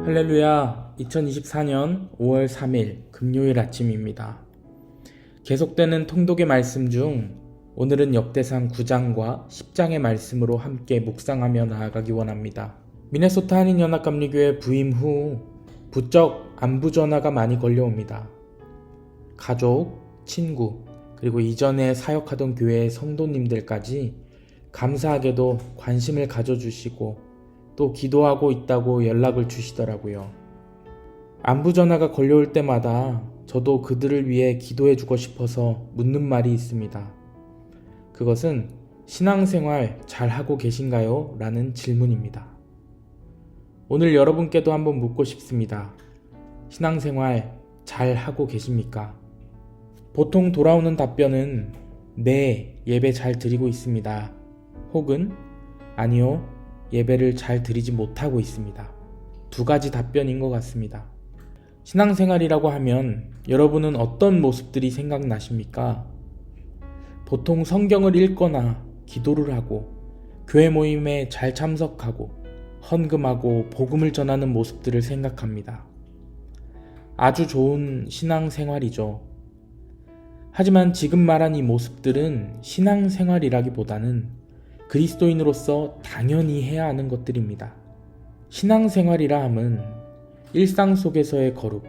할렐루야, 2024년 5월 3일 금요일 아침입니다. 계속되는 통독의 말씀 중 오늘은 역대상 9장과 10장의 말씀으로 함께 묵상하며 나아가기 원합니다. 미네소타 한인연합감리교회 부임 후 부쩍 안부 전화가 많이 걸려옵니다. 가족, 친구, 그리고 이전에 사역하던 교회의 성도님들까지 감사하게도 관심을 가져주시고 또 기도하고 있다고 연락을 주시더라고요. 안부 전화가 걸려올 때마다 저도 그들을 위해 기도해주고 싶어서 묻는 말이 있습니다. 그것은 신앙생활 잘하고 계신가요? 라는 질문입니다. 오늘 여러분께도 한번 묻고 싶습니다. 신앙생활 잘하고 계십니까? 보통 돌아오는 답변은 네, 예배 잘 드리고 있습니다. 혹은 아니요, 예배를 잘 드리지 못하고 있습니다. 두 가지 답변인 것 같습니다. 신앙생활이라고 하면 여러분은 어떤 모습들이 생각나십니까? 보통 성경을 읽거나 기도를 하고 교회 모임에 잘 참석하고 헌금하고 복음을 전하는 모습들을 생각합니다. 아주 좋은 신앙생활이죠. 하지만 지금 말한 이 모습들은 신앙생활이라기보다는 그리스도인으로서 당연히 해야 하는 것들입니다. 신앙생활이라 함은 일상 속에서의 거룩,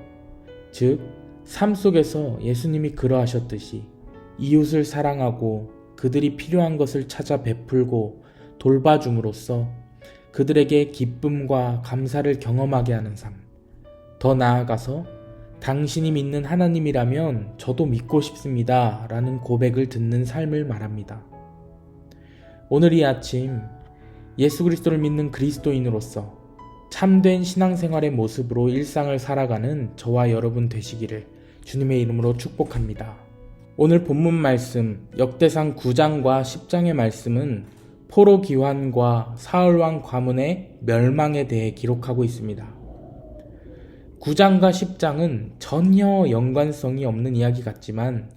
즉 삶 속에서 예수님이 그러하셨듯이 이웃을 사랑하고 그들이 필요한 것을 찾아 베풀고 돌봐줌으로써 그들에게 기쁨과 감사를 경험하게 하는 삶, 더 나아가서 당신이 믿는 하나님이라면 저도 믿고 싶습니다 라는 고백을 듣는 삶을 말합니다. 오늘 이 아침 예수 그리스도를 믿는 그리스도인으로서 참된 신앙생활의 모습으로 일상을 살아가는 저와 여러분 되시기를 주님의 이름으로 축복합니다. 오늘 본문 말씀 역대상 9장과 10장의 말씀은 포로 기환과 사울왕 가문의 멸망에 대해 기록하고 있습니다. 9장과 10장은 전혀 연관성이 없는 이야기 같지만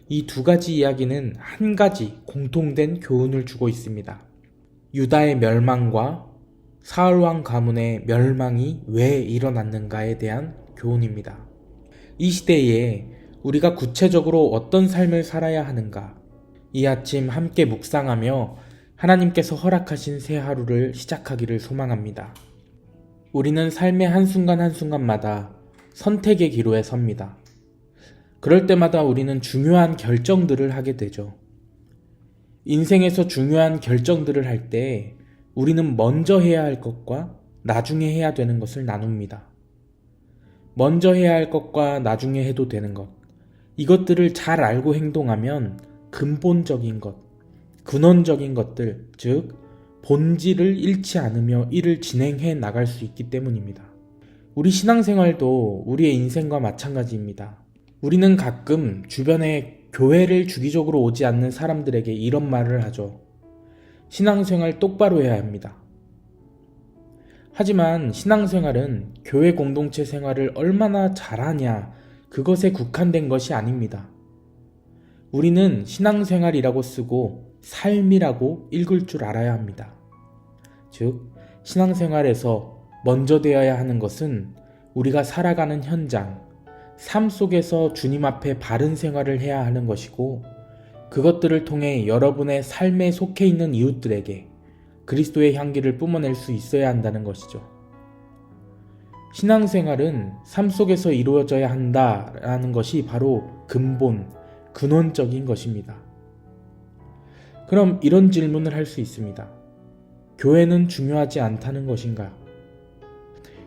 이 두 가지 이야기는 한 가지 공통된 교훈을 주고 있습니다. 유다의 멸망과 사울왕 가문의 멸망이 왜 일어났는가에 대한 교훈입니다. 이 시대에 우리가 구체적으로 어떤 삶을 살아야 하는가, 이 아침 함께 묵상하며 하나님께서 허락하신 새 하루를 시작하기를 소망합니다. 우리는 삶의 한순간 한순간마다 선택의 기로에 섭니다. 그럴 때마다 우리는 중요한 결정들을 하게 되죠. 인생에서 중요한 결정들을 할 때 우리는 먼저 해야 할 것과 나중에 해야 되는 것을 나눕니다. 먼저 해야 할 것과 나중에 해도 되는 것, 이것들을 잘 알고 행동하면 근본적인 것, 근원적인 것들, 즉 본질을 잃지 않으며 이를 진행해 나갈 수 있기 때문입니다. 우리 신앙생활도 우리의 인생과 마찬가지입니다. 우리는 가끔 주변에 교회를 주기적으로 오지 않는 사람들에게 이런 말을 하죠. 신앙생활 똑바로 해야 합니다. 하지만 신앙생활은 교회 공동체 생활을 얼마나 잘하냐, 그것에 국한된 것이 아닙니다. 우리는 신앙생활이라고 쓰고 삶이라고 읽을 줄 알아야 합니다. 즉, 신앙생활에서 먼저 되어야 하는 것은 우리가 살아가는 현장, 삶 속에서 주님 앞에 바른 생활을 해야 하는 것이고, 그것들을 통해 여러분의 삶에 속해 있는 이웃들에게 그리스도의 향기를 뿜어낼 수 있어야 한다는 것이죠. 신앙생활은 삶 속에서 이루어져야 한다라는 것이 바로 근본, 근원적인 것입니다. 그럼 이런 질문을 할 수 있습니다. 교회는 중요하지 않다는 것인가?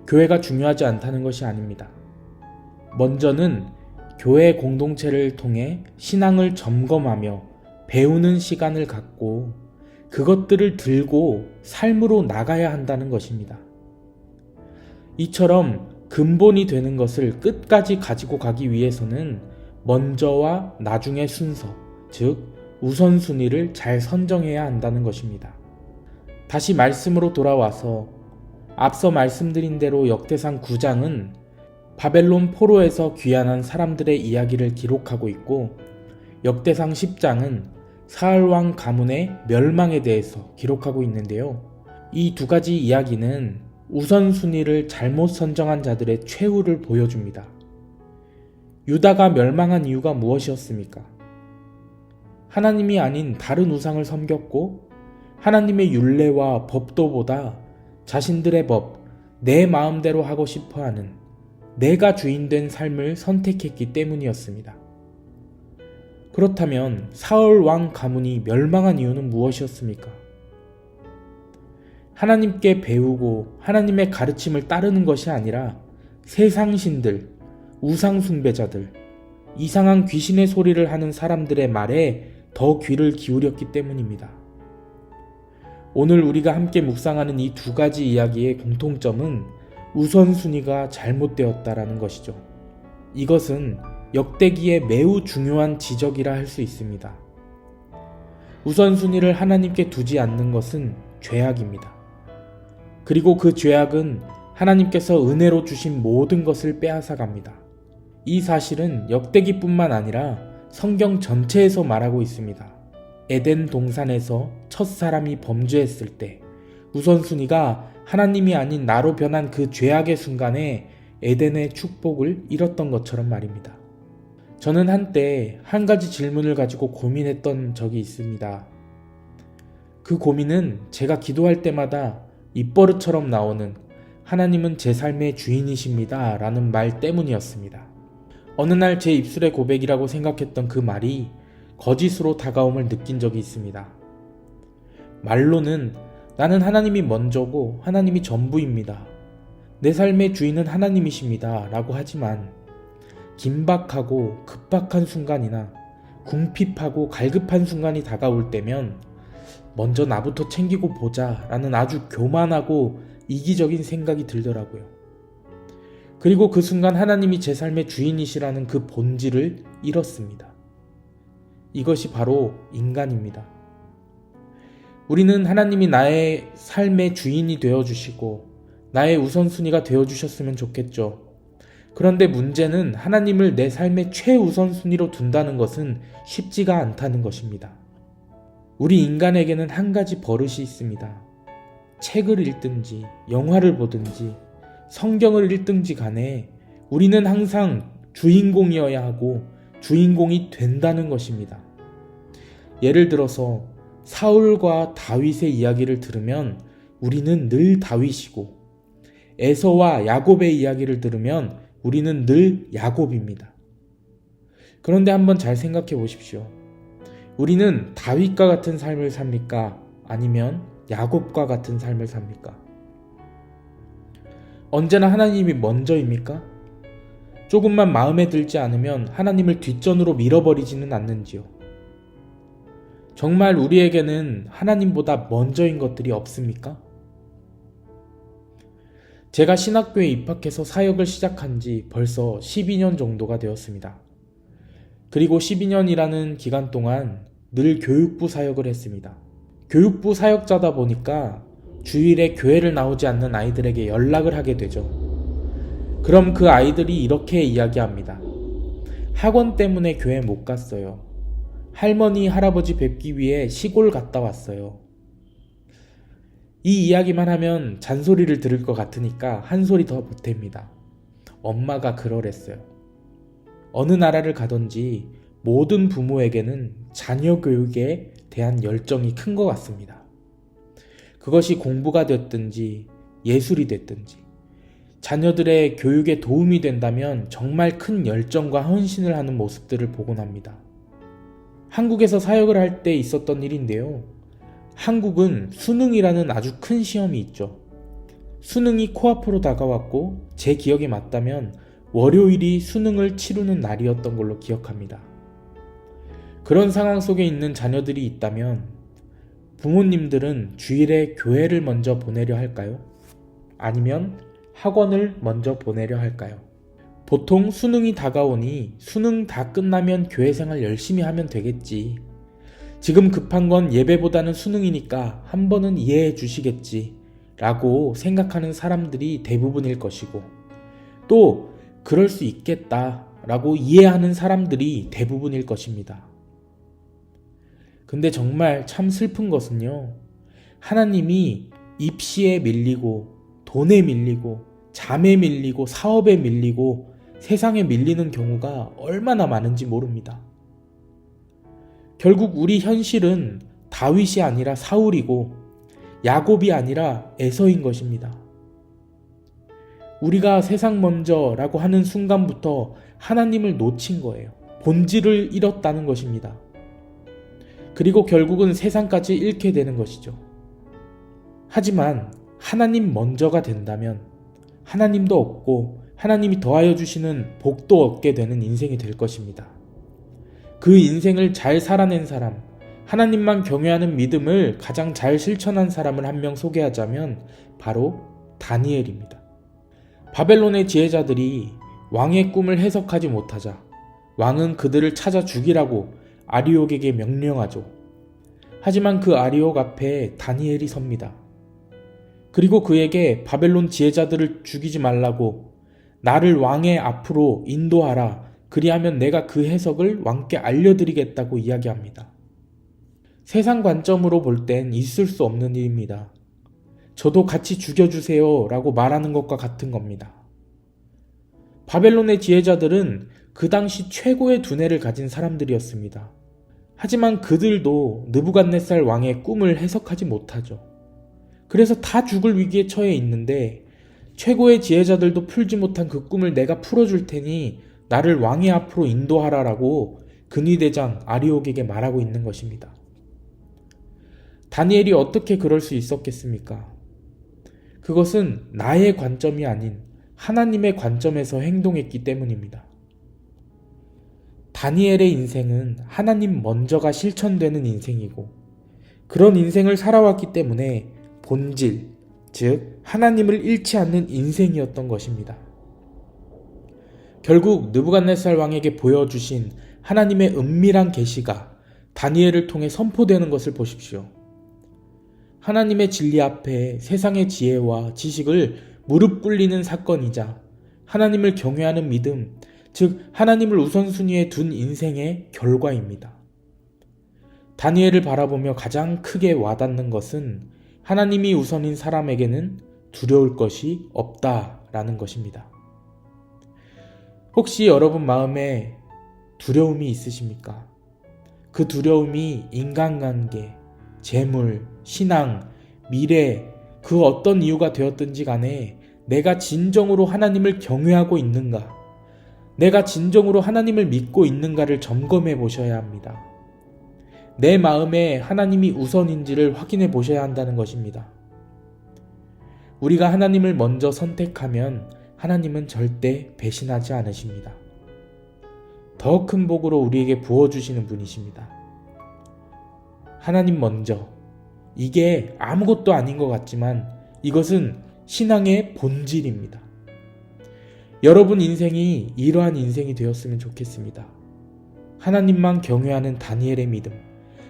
교회가 중요하지 않다는 것이 아닙니다. 먼저는 교회 공동체를 통해 신앙을 점검하며 배우는 시간을 갖고 그것들을 들고 삶으로 나가야 한다는 것입니다. 이처럼 근본이 되는 것을 끝까지 가지고 가기 위해서는 먼저와 나중의 순서, 즉 우선순위를 잘 선정해야 한다는 것입니다. 다시 말씀으로 돌아와서 앞서 말씀드린 대로 역대상 9장은 바벨론 포로에서 귀환한 사람들의 이야기를 기록하고 있고, 역대상 10장은 사울왕 가문의 멸망에 대해서 기록하고 있는데요. 이 두 가지 이야기는 우선순위를 잘못 선정한 자들의 최후를 보여줍니다. 유다가 멸망한 이유가 무엇이었습니까? 하나님이 아닌 다른 우상을 섬겼고 하나님의 율례와 법도보다 자신들의 법, 내 마음대로 하고 싶어하는 내가 주인된 삶을 선택했기 때문이었습니다. 그렇다면 사울 왕 가문이 멸망한 이유는 무엇이었습니까? 하나님께 배우고 하나님의 가르침을 따르는 것이 아니라 세상신들, 우상숭배자들, 이상한 귀신의 소리를 하는 사람들의 말에 더 귀를 기울였기 때문입니다. 오늘 우리가 함께 묵상하는 이 두 가지 이야기의 공통점은 우선순위가 잘못되었다라는 것이죠. 이것은 역대기의 매우 중요한 지적이라 할 수 있습니다. 우선순위를 하나님께 두지 않는 것은 죄악입니다. 그리고 그 죄악은 하나님께서 은혜로 주신 모든 것을 빼앗아 갑니다. 이 사실은 역대기뿐만 아니라 성경 전체에서 말하고 있습니다. 에덴 동산에서 첫 사람이 범죄했을 때 우선순위가 하나님이 아닌 나로 변한 그 죄악의 순간에 에덴의 축복을 잃었던 것처럼 말입니다. 저는 한때 한 가지 질문을 가지고 고민했던 적이 있습니다. 그 고민은 제가 기도할 때마다 입버릇처럼 나오는 하나님은 제 삶의 주인이십니다 라는 말 때문이었습니다. 어느 날 제 입술의 고백이라고 생각했던 그 말이 거짓으로 다가옴을 느낀 적이 있습니다. 말로는 나는 하나님이 먼저고 하나님이 전부입니다. 내 삶의 주인은 하나님이십니다 라고 하지만 긴박하고 급박한 순간이나 궁핍하고 갈급한 순간이 다가올 때면 먼저 나부터 챙기고 보자 라는 아주 교만하고 이기적인 생각이 들더라고요. 그리고 그 순간 하나님이 제 삶의 주인이시라는 그 본질을 잃었습니다. 이것이 바로 인간입니다. 우리는 하나님이 나의 삶의 주인이 되어주시고 나의 우선순위가 되어주셨으면 좋겠죠. 그런데 문제는 하나님을 내 삶의 최우선순위로 둔다는 것은 쉽지가 않다는 것입니다. 우리 인간에게는 한 가지 버릇이 있습니다. 책을 읽든지 영화를 보든지 성경을 읽든지 간에 우리는 항상 주인공이어야 하고 주인공이 된다는 것입니다. 예를 들어서 사울과 다윗의 이야기를 들으면 우리는 늘 다윗이고 에서와 야곱의 이야기를 들으면 우리는 늘 야곱입니다. 그런데 한번 잘 생각해 보십시오. 우리는 다윗과 같은 삶을 삽니까? 아니면 야곱과 같은 삶을 삽니까? 언제나 하나님이 먼저입니까? 조금만 마음에 들지 않으면 하나님을 뒷전으로 밀어버리지는 않는지요? 정말 우리에게는 하나님보다 먼저인 것들이 없습니까? 제가 신학교에 입학해서 사역을 시작한 지 벌써 12년 정도가 되었습니다. 그리고 12년이라는 기간 동안 늘 교육부 사역을 했습니다. 교육부 사역자다 보니까 주일에 교회를 나오지 않는 아이들에게 연락을 하게 되죠. 그럼 그 아이들이 이렇게 이야기합니다. 학원 때문에 교회 못 갔어요. 할머니, 할아버지 뵙기 위해 시골 갔다 왔어요. 이 이야기만 하면 잔소리를 들을 것 같으니까 한 소리 더 보탭니다. 엄마가 그러랬어요. 어느 나라를 가든지 모든 부모에게는 자녀 교육에 대한 열정이 큰 것 같습니다. 그것이 공부가 됐든지 예술이 됐든지 자녀들의 교육에 도움이 된다면 정말 큰 열정과 헌신을 하는 모습들을 보곤 합니다. 한국에서 사역을 할 때 있었던 일인데요. 한국은 수능이라는 아주 큰 시험이 있죠. 수능이 코앞으로 다가왔고 제 기억에 맞다면 월요일이 수능을 치르는 날이었던 걸로 기억합니다. 그런 상황 속에 있는 자녀들이 있다면 부모님들은 주일에 교회를 먼저 보내려 할까요? 아니면 학원을 먼저 보내려 할까요? 보통 수능이 다가오니 수능 다 끝나면 교회 생활 열심히 하면 되겠지. 지금 급한 건 예배보다는 수능이니까 한 번은 이해해 주시겠지 라고 생각하는 사람들이 대부분일 것이고 또 그럴 수 있겠다 라고 이해하는 사람들이 대부분일 것입니다. 근데 정말 참 슬픈 것은요. 하나님이 입시에 밀리고 돈에 밀리고 잠에 밀리고 사업에 밀리고 세상에 밀리는 경우가 얼마나 많은지 모릅니다. 결국 우리 현실은 다윗이 아니라 사울이고 야곱이 아니라 에서인 것입니다. 우리가 세상 먼저라고 하는 순간부터 하나님을 놓친 거예요. 본질을 잃었다는 것입니다. 그리고 결국은 세상까지 잃게 되는 것이죠. 하지만 하나님 먼저가 된다면 하나님도 얻고 하나님이 더하여 주시는 복도 얻게 되는 인생이 될 것입니다. 그 인생을 잘 살아낸 사람, 하나님만 경외하는 믿음을 가장 잘 실천한 사람을 한 명 소개하자면 바로 다니엘입니다. 바벨론의 지혜자들이 왕의 꿈을 해석하지 못하자 왕은 그들을 찾아 죽이라고 아리옥에게 명령하죠. 하지만 그 아리옥 앞에 다니엘이 섭니다. 그리고 그에게 바벨론 지혜자들을 죽이지 말라고 나를 왕의 앞으로 인도하라. 그리하면 내가 그 해석을 왕께 알려드리겠다고 이야기합니다. 세상 관점으로 볼 땐 있을 수 없는 일입니다. 저도 같이 죽여주세요 라고 말하는 것과 같은 겁니다. 바벨론의 지혜자들은 그 당시 최고의 두뇌를 가진 사람들이었습니다. 하지만 그들도 느부갓네살 왕의 꿈을 해석하지 못하죠. 그래서 다 죽을 위기에 처해 있는데 최고의 지혜자들도 풀지 못한 그 꿈을 내가 풀어줄 테니 나를 왕의 앞으로 인도하라라고 근위대장 아리옥에게 말하고 있는 것입니다. 다니엘이 어떻게 그럴 수 있었겠습니까? 그것은 나의 관점이 아닌 하나님의 관점에서 행동했기 때문입니다. 다니엘의 인생은 하나님 먼저가 실천되는 인생이고 그런 인생을 살아왔기 때문에 본질, 즉 하나님을 잃지 않는 인생이었던 것입니다. 결국 느부갓네살 왕에게 보여주신 하나님의 은밀한 계시가 다니엘을 통해 선포되는 것을 보십시오. 하나님의 진리 앞에 세상의 지혜와 지식을 무릎 꿇리는 사건이자 하나님을 경외하는 믿음, 즉 하나님을 우선순위에 둔 인생의 결과입니다. 다니엘을 바라보며 가장 크게 와닿는 것은 하나님이 우선인 사람에게는 두려울 것이 없다라는 것입니다. 혹시 여러분 마음에 두려움이 있으십니까? 그 두려움이 인간관계, 재물, 신앙, 미래, 그 어떤 이유가 되었든지 간에 내가 진정으로 하나님을 경외하고 있는가? 내가 진정으로 하나님을 믿고 있는가를 점검해 보셔야 합니다. 내 마음에 하나님이 우선인지를 확인해 보셔야 한다는 것입니다. 우리가 하나님을 먼저 선택하면 하나님은 절대 배신하지 않으십니다. 더 큰 복으로 우리에게 부어주시는 분이십니다. 하나님 먼저. 이게 아무것도 아닌 것 같지만 이것은 신앙의 본질입니다. 여러분 인생이 이러한 인생이 되었으면 좋겠습니다. 하나님만 경외하는 다니엘의 믿음.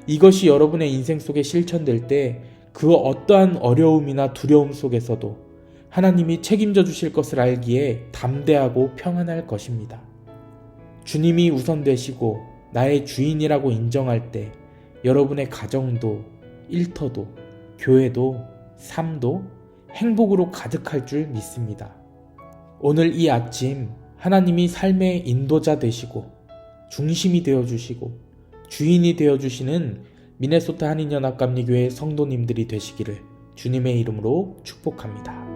이것이 여러분의 인생 속에 실천될 때 그 어떠한 어려움이나 두려움 속에서도 하나님이 책임져 주실 것을 알기에 담대하고 평안할 것입니다. 주님이 우선 되시고 나의 주인이라고 인정할 때 여러분의 가정도, 일터도, 교회도, 삶도 행복으로 가득할 줄 믿습니다. 오늘 이 아침 하나님이 삶의 인도자 되시고 중심이 되어주시고 주인이 되어주시는 미네소타 한인연합감리교회 성도님들이 되시기를 주님의 이름으로 축복합니다.